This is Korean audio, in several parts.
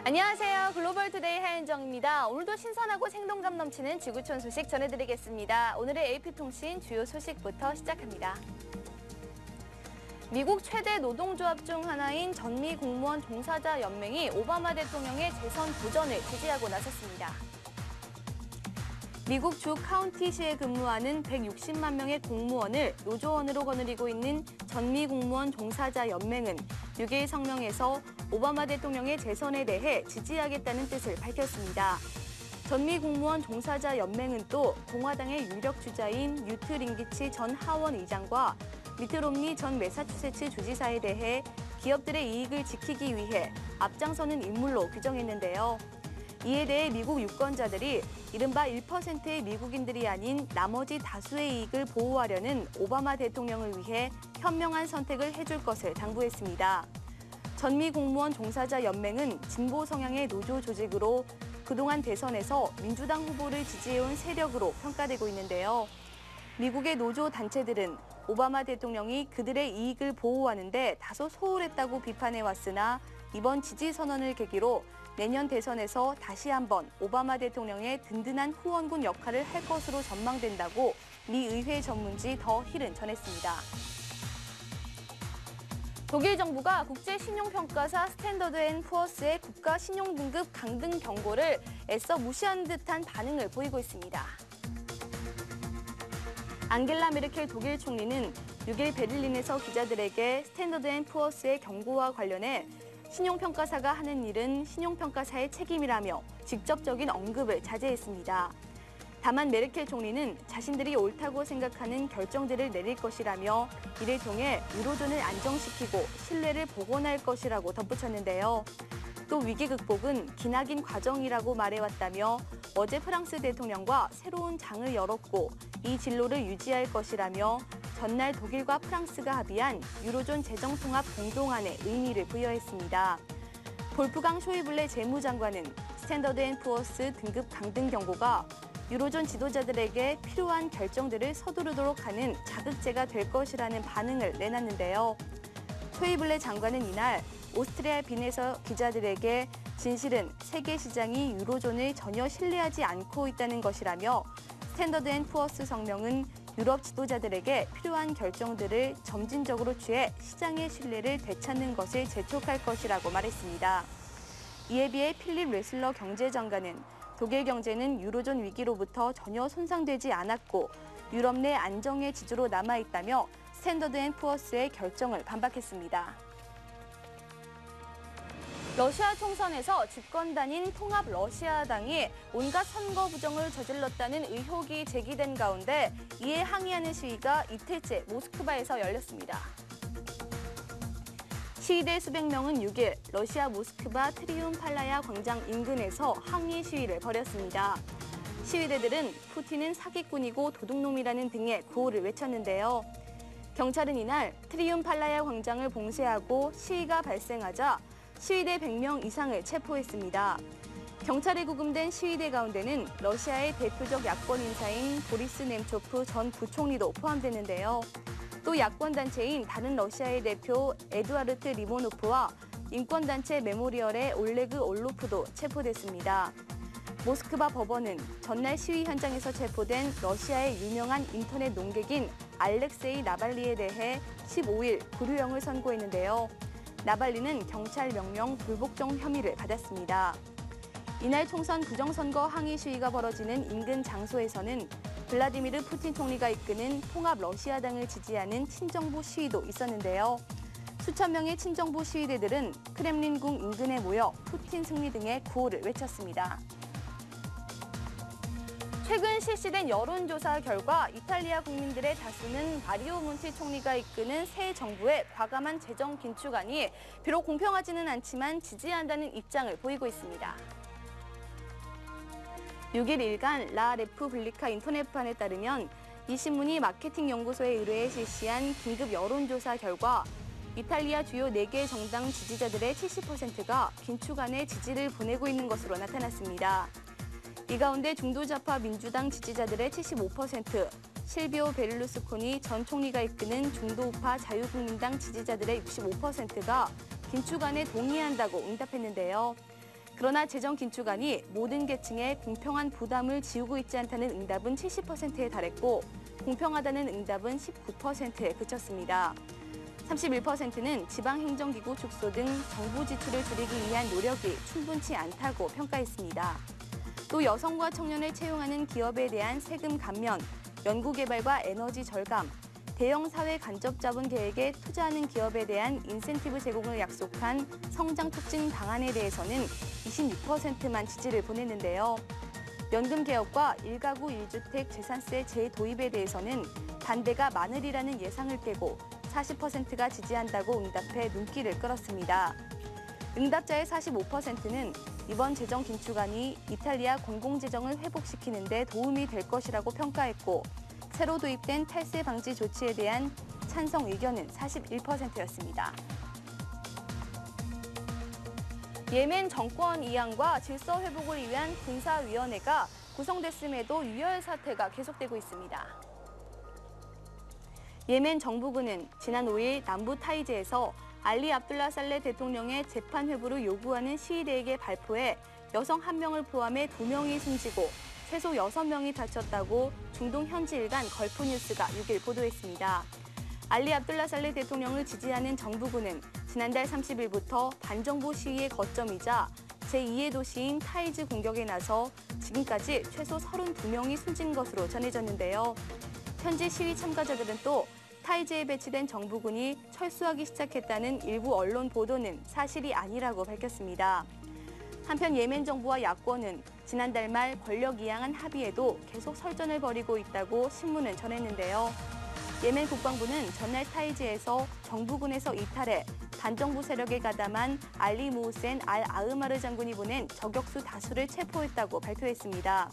안녕하세요. 글로벌 투데이 하윤정입니다. 오늘도 신선하고 생동감 넘치는 지구촌 소식 전해드리겠습니다. 오늘의 AP통신 주요 소식부터 시작합니다. 미국 최대 노동조합 중 하나인 전미 공무원 종사자 연맹이 오바마 대통령의 재선 도전을 지지하고 나섰습니다. 미국 주 카운티시에 근무하는 160만 명의 공무원을 노조원으로 거느리고 있는 전미 공무원 종사자 연맹은 6일 성명에서 오바마 대통령의 재선에 대해 지지하겠다는 뜻을 밝혔습니다. 전미 공무원 종사자 연맹은 또 공화당의 유력 주자인 뉴트 링기치 전 하원 의장과 미트 롬니 전 매사추세츠 주지사에 대해 기업들의 이익을 지키기 위해 앞장서는 인물로 규정했는데요. 이에 대해 미국 유권자들이 이른바 1%의 미국인들이 아닌 나머지 다수의 이익을 보호하려는 오바마 대통령을 위해 현명한 선택을 해줄 것을 당부했습니다. 전미 공무원 종사자 연맹은 진보 성향의 노조 조직으로 그동안 대선에서 민주당 후보를 지지해온 세력으로 평가되고 있는데요. 미국의 노조 단체들은 오바마 대통령이 그들의 이익을 보호하는 데 다소 소홀했다고 비판해왔으나 이번 지지 선언을 계기로 내년 대선에서 다시 한번 오바마 대통령의 든든한 후원군 역할을 할 것으로 전망된다고 미 의회 전문지 더 힐은 전했습니다. 독일 정부가 국제신용평가사 스탠더드 앤 푸어스의 국가 신용등급 강등 경고를 애써 무시하는 듯한 반응을 보이고 있습니다. 앙겔라 메르켈 독일 총리는 6일 베를린에서 기자들에게 스탠더드 앤 푸어스의 경고와 관련해 신용평가사가 하는 일은 신용평가사의 책임이라며 직접적인 언급을 자제했습니다. 다만 메르켈 총리는 자신들이 옳다고 생각하는 결정들을 내릴 것이라며 이를 통해 유로존을 안정시키고 신뢰를 복원할 것이라고 덧붙였는데요. 또 위기 극복은 기나긴 과정이라고 말해왔다며 어제 프랑스 대통령과 새로운 장을 열었고 이 진로를 유지할 것이라며 전날 독일과 프랑스가 합의한 유로존 재정통합 공동안에 의미를 부여했습니다. 볼프강 쇼이블레 재무장관은 스탠더드 앤 푸어스 등급 강등 경고가 유로존 지도자들에게 필요한 결정들을 서두르도록 하는 자극제가 될 것이라는 반응을 내놨는데요. 쇼이블레 장관은 이날 오스트리아 빈에서 기자들에게 진실은 세계 시장이 유로존을 전혀 신뢰하지 않고 있다는 것이라며 스탠더드 앤 푸어스 성명은 유럽 지도자들에게 필요한 결정들을 점진적으로 취해 시장의 신뢰를 되찾는 것을 재촉할 것이라고 말했습니다. 이에 비해 필립 레슬러 경제장관은 독일 경제는 유로존 위기로부터 전혀 손상되지 않았고 유럽 내 안정의 지주로 남아있다며 스탠더드 앤 푸어스의 결정을 반박했습니다. 러시아 총선에서 집권단인 통합 러시아당이 온갖 선거 부정을 저질렀다는 의혹이 제기된 가운데 이에 항의하는 시위가 이틀째 모스크바에서 열렸습니다. 시위대 수백 명은 6일 러시아 모스크바 트리움팔라야 광장 인근에서 항의 시위를 벌였습니다. 시위대들은 푸틴은 사기꾼이고 도둑놈이라는 등의 구호를 외쳤는데요. 경찰은 이날 트리움팔라야 광장을 봉쇄하고 시위가 발생하자 시위대 100명 이상을 체포했습니다. 경찰에 구금된 시위대 가운데는 러시아의 대표적 야권 인사인 보리스 nem초프 전 부총리도 포함되는데요. 또 야권단체인 다른 러시아의 대표 에두아르트 리모노프와 인권단체 메모리얼의 올레그 올로프도 체포됐습니다. 모스크바 법원은 전날 시위 현장에서 체포된 러시아의 유명한 인터넷 농객인 알렉세이 나발리에 대해 15일 구류형을 선고했는데요. 나발리는 경찰 명령 불복종 혐의를 받았습니다. 이날 총선 부정선거 항의 시위가 벌어지는 인근 장소에서는 블라디미르 푸틴 총리가 이끄는 통합 러시아당을 지지하는 친정부 시위도 있었는데요. 수천 명의 친정부 시위대들은 크렘린궁 인근에 모여 푸틴 승리 등의 구호를 외쳤습니다. 최근 실시된 여론조사 결과 이탈리아 국민들의 다수는 마리오 몬티 총리가 이끄는 새 정부의 과감한 재정 긴축안이 비록 공평하지는 않지만 지지한다는 입장을 보이고 있습니다. 6일 일간 라 레푸블리카 인터넷판에 따르면 이 신문이 마케팅 연구소에 의뢰해 실시한 긴급 여론조사 결과 이탈리아 주요 4개 정당 지지자들의 70%가 긴축안에 지지를 보내고 있는 것으로 나타났습니다. 이 가운데 중도좌파 민주당 지지자들의 75%, 실비오 베를루스코니 전 총리가 이끄는 중도우파 자유국민당 지지자들의 65%가 긴축안에 동의한다고 응답했는데요. 그러나 재정 긴축안이 모든 계층에 공평한 부담을 지우고 있지 않다는 응답은 70%에 달했고 공평하다는 응답은 19%에 그쳤습니다. 31%는 지방행정기구 축소 등 정부 지출을 줄이기 위한 노력이 충분치 않다고 평가했습니다. 또 여성과 청년을 채용하는 기업에 대한 세금 감면, 연구개발과 에너지 절감, 대형 사회 간접 자본 계획에 투자하는 기업에 대한 인센티브 제공을 약속한 성장 촉진 방안에 대해서는 26%만 지지를 보냈는데요. 연금 개혁과 1가구 1주택 재산세 재도입에 대해서는 반대가 많으리라는 예상을 깨고 40%가 지지한다고 응답해 눈길을 끌었습니다. 응답자의 45%는 이번 재정 긴축안이 이탈리아 공공재정을 회복시키는 데 도움이 될 것이라고 평가했고 새로 도입된 탈세 방지 조치에 대한 찬성 의견은 41%였습니다. 예멘 정권 이양과 질서 회복을 위한 군사위원회가 구성됐음에도 유혈 사태가 계속되고 있습니다. 예멘 정부군은 지난 5일 남부 타이즈에서 알리 압둘라 살레 대통령의 재판 회부를 요구하는 시위대에게 발포해 여성 1명을 포함해 2명이 숨지고 최소 6명이 다쳤다고 중동 현지 일간 걸프뉴스가 6일 보도했습니다. 알리 압둘라 살레 대통령을 지지하는 정부군은 지난달 30일부터 반정부 시위의 거점이자 제2의 도시인 타이즈 공격에 나서 지금까지 최소 32명이 숨진 것으로 전해졌는데요. 현지 시위 참가자들은 또 타이즈에 배치된 정부군이 철수하기 시작했다는 일부 언론 보도는 사실이 아니라고 밝혔습니다. 한편 예멘 정부와 야권은 지난달 말 권력 이양안 합의에도 계속 설전을 벌이고 있다고 신문은 전했는데요. 예멘 국방부는 전날 타이즈에서 정부군에서 이탈해 반정부 세력에 가담한 알리 무후센 알 아흐마르 장군이 보낸 저격수 다수를 체포했다고 발표했습니다.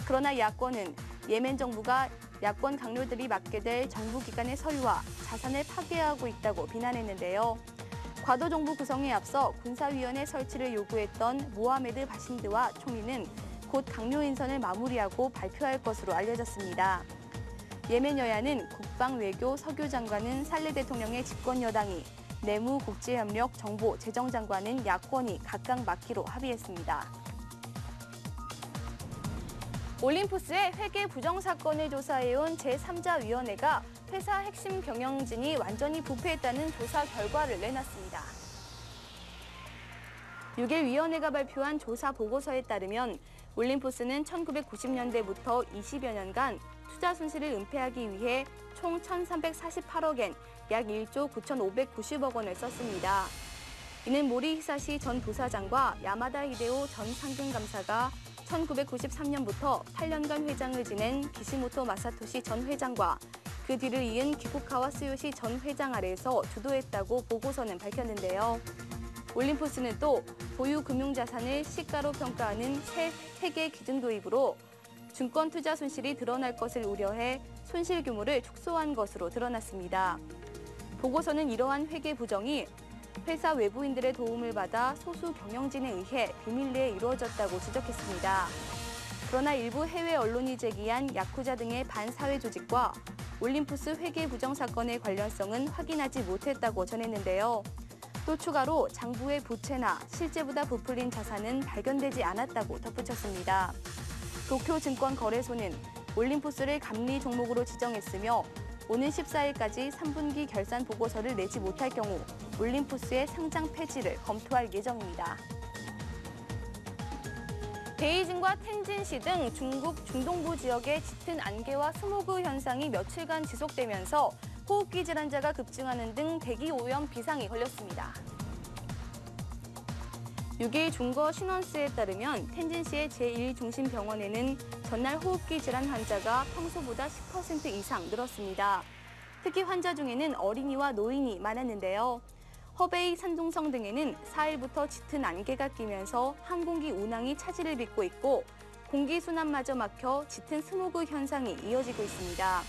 그러나 야권은 예멘 정부가 야권 강요들이 맡게 될 정부 기관의 서유와 자산을 파괴하고 있다고 비난했는데요. 과도 정부 구성에 앞서 군사위원회 설치를 요구했던 모하메드 바신드와 총리는 곧 강요 인선을 마무리하고 발표할 것으로 알려졌습니다. 예멘 여야는 국방, 외교, 서교 장관은 살레 대통령의 집권 여당이, 내무, 국제협력, 정보, 재정장관은 야권이 각각 맡기로 합의했습니다. 올림푸스의 회계 부정 사건을 조사해온 제3자위원회가 회사 핵심 경영진이 완전히 부패했다는 조사 결과를 내놨습니다. 6일 위원회가 발표한 조사 보고서에 따르면 올림푸스는 1990년대부터 20여 년간 투자 손실을 은폐하기 위해 총 1,348억엔, 약 1조 9,590억 원을 썼습니다. 이는 모리 히사시 전 부사장과 야마다 히데오 전 상금감사가 1993년부터 8년간 회장을 지낸 기시모토 마사토시 전 회장과 그 뒤를 이은 기쿠카와 스요시 전 회장 아래에서 주도했다고 보고서는 밝혔는데요. 올림푸스는 또 보유 금융자산을 시가로 평가하는 새 회계 기준 도입으로 증권 투자 손실이 드러날 것을 우려해 손실 규모를 축소한 것으로 드러났습니다. 보고서는 이러한 회계 부정이 회사 외부인들의 도움을 받아 소수 경영진에 의해 비밀리에 이루어졌다고 지적했습니다. 그러나 일부 해외 언론이 제기한 야쿠자 등의 반사회 조직과 올림푸스 회계 부정 사건의 관련성은 확인하지 못했다고 전했는데요. 또 추가로 장부의 부채나 실제보다 부풀린 자산은 발견되지 않았다고 덧붙였습니다. 도쿄증권거래소는 올림푸스를 감리 종목으로 지정했으며 오는 14일까지 3분기 결산 보고서를 내지 못할 경우 올림푸스의 상장 폐지를 검토할 예정입니다. 베이징과 텐진시 등 중국 중동부 지역의 짙은 안개와 스모그 현상이 며칠간 지속되면서 호흡기 질환자가 급증하는 등 대기 오염 비상이 걸렸습니다. 6일 중거 신원스에 따르면 텐진시의 제1중심병원에는 전날 호흡기 질환 환자가 평소보다 10% 이상 늘었습니다. 특히 환자 중에는 어린이와 노인이 많았는데요. 허베이, 산둥성 등에는 4일부터 짙은 안개가 끼면서 항공기 운항이 차질을 빚고 있고 공기순환마저 막혀 짙은 스모그 현상이 이어지고 있습니다.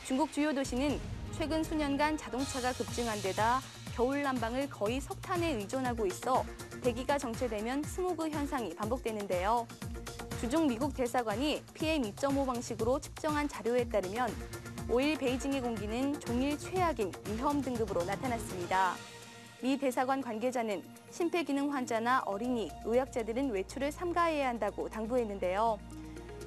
중국 주요 도시는 최근 수년간 자동차가 급증한 데다 겨울 난방을 거의 석탄에 의존하고 있어 대기가 정체되면 스모그 현상이 반복되는데요. 주중 미국 대사관이 PM2.5 방식으로 측정한 자료에 따르면 5일 베이징의 공기는 종일 최악인 위험 등급으로 나타났습니다. 미 대사관 관계자는 심폐기능 환자나 어린이, 노약자들은 외출을 삼가해야 한다고 당부했는데요.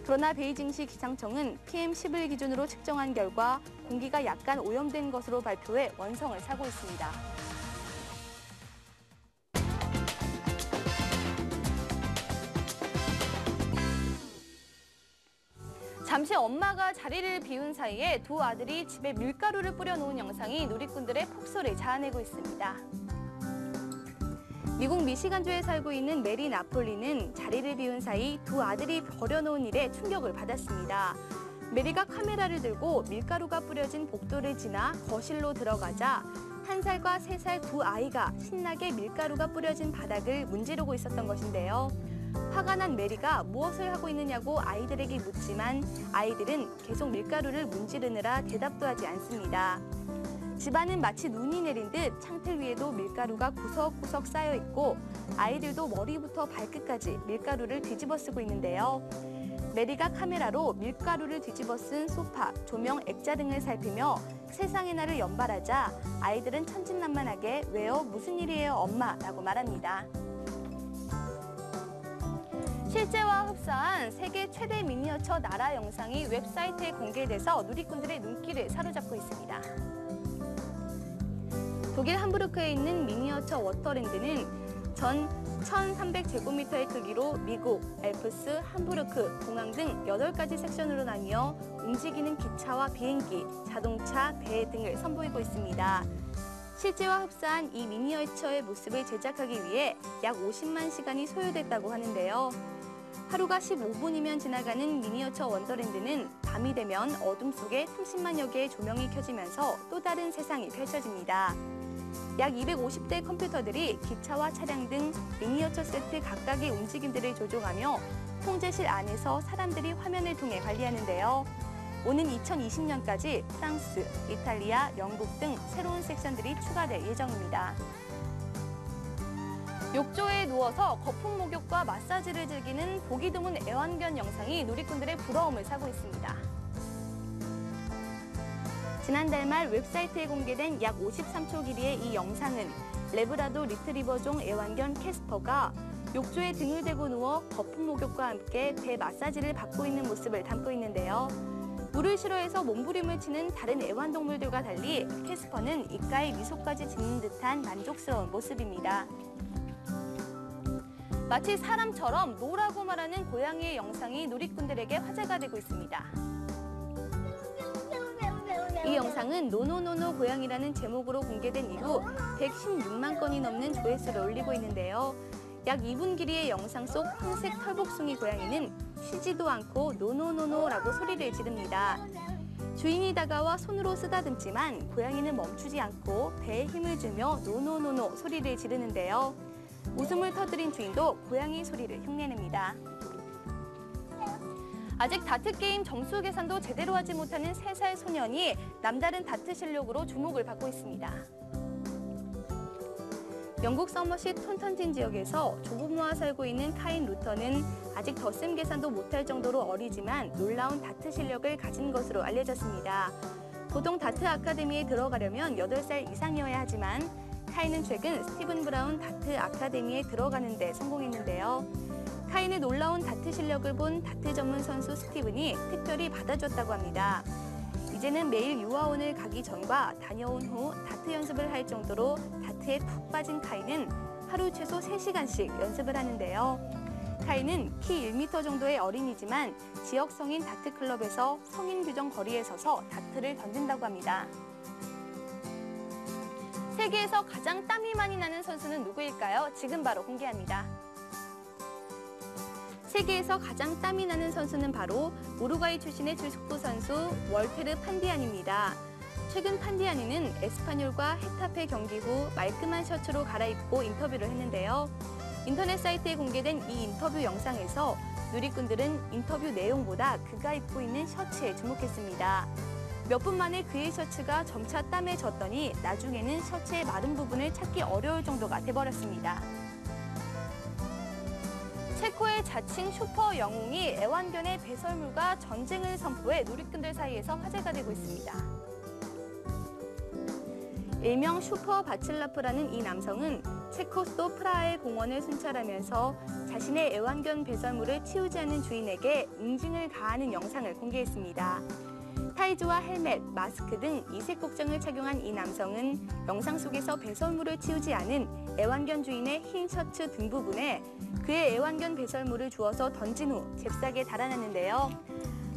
그러나 베이징시 기상청은 PM10을 기준으로 측정한 결과 공기가 약간 오염된 것으로 발표해 원성을 사고 있습니다. 잠시 엄마가 자리를 비운 사이에 두 아들이 집에 밀가루를 뿌려놓은 영상이 누리꾼들의 폭소를 자아내고 있습니다. 미국 미시간주에 살고 있는 메리 나폴리는 자리를 비운 사이 두 아들이 버려놓은 일에 충격을 받았습니다. 메리가 카메라를 들고 밀가루가 뿌려진 복도를 지나 거실로 들어가자 1살과 3살 두 아이가 신나게 밀가루가 뿌려진 바닥을 문지르고 있었던 것인데요. 화가 난 메리가 무엇을 하고 있느냐고 아이들에게 묻지만 아이들은 계속 밀가루를 문지르느라 대답도 하지 않습니다. 집안은 마치 눈이 내린 듯 창틀 위에도 밀가루가 구석구석 쌓여 있고 아이들도 머리부터 발끝까지 밀가루를 뒤집어 쓰고 있는데요. 메리가 카메라로 밀가루를 뒤집어 쓴 소파, 조명, 액자 등을 살피며 세상의 날을 연발하자 아이들은 천진난만하게 "왜요? 무슨 일이에요, 엄마?" 라고 말합니다. 실제와 흡사한 세계 최대 미니어처 나라 영상이 웹사이트에 공개돼서 누리꾼들의 눈길을 사로잡고 있습니다. 독일 함부르크에 있는 미니어처 워터랜드는 전 1,300제곱미터의 크기로 미국, 알프스, 함부르크, 공항 등 8가지 섹션으로 나뉘어 움직이는 기차와 비행기, 자동차, 배 등을 선보이고 있습니다. 실제와 흡사한 이 미니어처의 모습을 제작하기 위해 약 50만 시간이 소요됐다고 하는데요. 하루가 15분이면 지나가는 미니어처 원더랜드는 밤이 되면 어둠 속에 30만여 개의 조명이 켜지면서 또 다른 세상이 펼쳐집니다. 약 250대 컴퓨터들이 기차와 차량 등 미니어처 세트 각각의 움직임들을 조종하며 통제실 안에서 사람들이 화면을 통해 관리하는데요. 오는 2020년까지 프랑스, 이탈리아, 영국 등 새로운 섹션들이 추가될 예정입니다. 욕조에 누워서 거품 목욕과 마사지를 즐기는 보기 드문 애완견 영상이 누리꾼들의 부러움을 사고 있습니다. 지난달 말 웹사이트에 공개된 약 53초 길이의 이 영상은 레브라도 리트리버종 애완견 캐스퍼가 욕조에 등을 대고 누워 거품 목욕과 함께 배 마사지를 받고 있는 모습을 담고 있는데요. 물을 싫어해서 몸부림을 치는 다른 애완동물들과 달리 캐스퍼는 입가에 미소까지 짓는 듯한 만족스러운 모습입니다. 마치 사람처럼 노라고 말하는 고양이의 영상이 누리꾼들에게 화제가 되고 있습니다. 이 영상은 노노노노 고양이라는 제목으로 공개된 이후 116만 건이 넘는 조회수를 올리고 있는데요. 약 2분 길이의 영상 속 황색 털복숭이 고양이는 쉬지도 않고 노노노노라고 소리를 지릅니다. 주인이 다가와 손으로 쓰다듬지만 고양이는 멈추지 않고 배에 힘을 주며 노노노노 소리를 지르는데요. 웃음을 터뜨린 주인도 고양이 소리를 흉내냅니다. 아직 다트게임 점수 계산도 제대로 하지 못하는 3살 소년이 남다른 다트 실력으로 주목을 받고 있습니다. 영국 서머시 톤턴진 지역에서 조부모와 살고 있는 카인 루터는 아직 덧셈 계산도 못할 정도로 어리지만 놀라운 다트 실력을 가진 것으로 알려졌습니다. 보통 다트 아카데미에 들어가려면 8살 이상이어야 하지만 카인은 최근 스티븐 브라운 다트 아카데미에 들어가는 데 성공했는데요. 카인의 놀라운 다트 실력을 본 다트 전문 선수 스티븐이 특별히 받아줬다고 합니다. 이제는 매일 유아원을 가기 전과 다녀온 후 다트 연습을 할 정도로 다트에 푹 빠진 카인은 하루 최소 3시간씩 연습을 하는데요. 카인은 키 1m 정도의 어린이지만 지역 성인 다트 클럽에서 성인 규정 거리에 서서 다트를 던진다고 합니다. 세계에서 가장 땀이 많이 나는 선수는 누구일까요? 지금 바로 공개합니다. 세계에서 가장 땀이 나는 선수는 바로 우루과이 출신의 축구 선수 월테르 판디안입니다. 최근 판디안이는 에스파뇰과 헤타페 경기 후 말끔한 셔츠로 갈아입고 인터뷰를 했는데요. 인터넷 사이트에 공개된 이 인터뷰 영상에서 누리꾼들은 인터뷰 내용보다 그가 입고 있는 셔츠에 주목했습니다. 몇 분 만에 그의 셔츠가 점차 땀에 젖더니 나중에는 셔츠의 마른 부분을 찾기 어려울 정도가 돼버렸습니다. 체코의 자칭 슈퍼 영웅이 애완견의 배설물과 전쟁을 선포해 누리꾼들 사이에서 화제가 되고 있습니다. 일명 슈퍼 바칠라프라는 이 남성은 체코 수도 프라하의 공원을 순찰하면서 자신의 애완견 배설물을 치우지 않는 주인에게 응징을 가하는 영상을 공개했습니다. 타이즈와 헬멧, 마스크 등 이색 복장을 착용한 이 남성은 영상 속에서 배설물을 치우지 않은 애완견 주인의 흰 셔츠 등 부분에 그의 애완견 배설물을 주워서 던진 후 잽싸게 달아났는데요.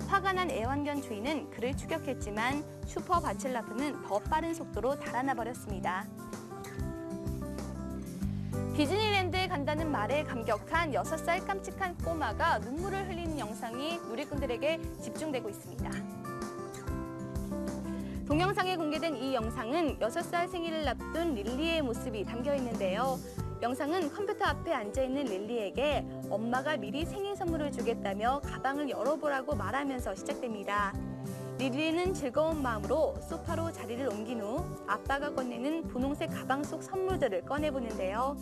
화가 난 애완견 주인은 그를 추격했지만 슈퍼 바칠라프는 더 빠른 속도로 달아나 버렸습니다. 디즈니랜드에 간다는 말에 감격한 6살 깜찍한 꼬마가 눈물을 흘리는 영상이 누리꾼들에게 집중되고 있습니다. 동영상에 공개된 이 영상은 6살 생일을 앞둔 릴리의 모습이 담겨 있는데요. 영상은 컴퓨터 앞에 앉아있는 릴리에게 엄마가 미리 생일 선물을 주겠다며 가방을 열어보라고 말하면서 시작됩니다. 릴리는 즐거운 마음으로 소파로 자리를 옮긴 후 아빠가 건네는 분홍색 가방 속 선물들을 꺼내보는데요.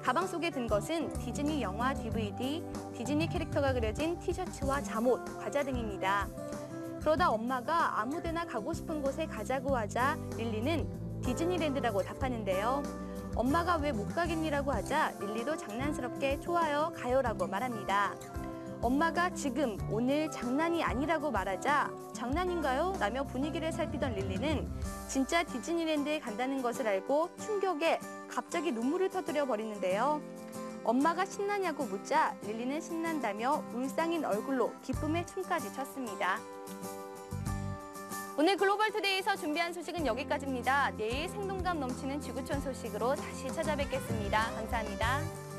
가방 속에 든 것은 디즈니 영화 DVD, 디즈니 캐릭터가 그려진 티셔츠와 잠옷, 과자 등입니다. 그러다 엄마가 아무데나 가고 싶은 곳에 가자고 하자 릴리는 디즈니랜드라고 답하는데요. 엄마가 왜 못 가겠니라고 하자 릴리도 장난스럽게 좋아요, 가요라고 말합니다. 엄마가 지금, 오늘 장난이 아니라고 말하자 장난인가요? 라며 분위기를 살피던 릴리는 진짜 디즈니랜드에 간다는 것을 알고 충격에 갑자기 눈물을 터뜨려 버리는데요. 엄마가 신나냐고 묻자 릴리는 신난다며 울상인 얼굴로 기쁨의 춤까지 췄습니다. 오늘 글로벌투데이에서 준비한 소식은 여기까지입니다. 내일 생동감 넘치는 지구촌 소식으로 다시 찾아뵙겠습니다. 감사합니다.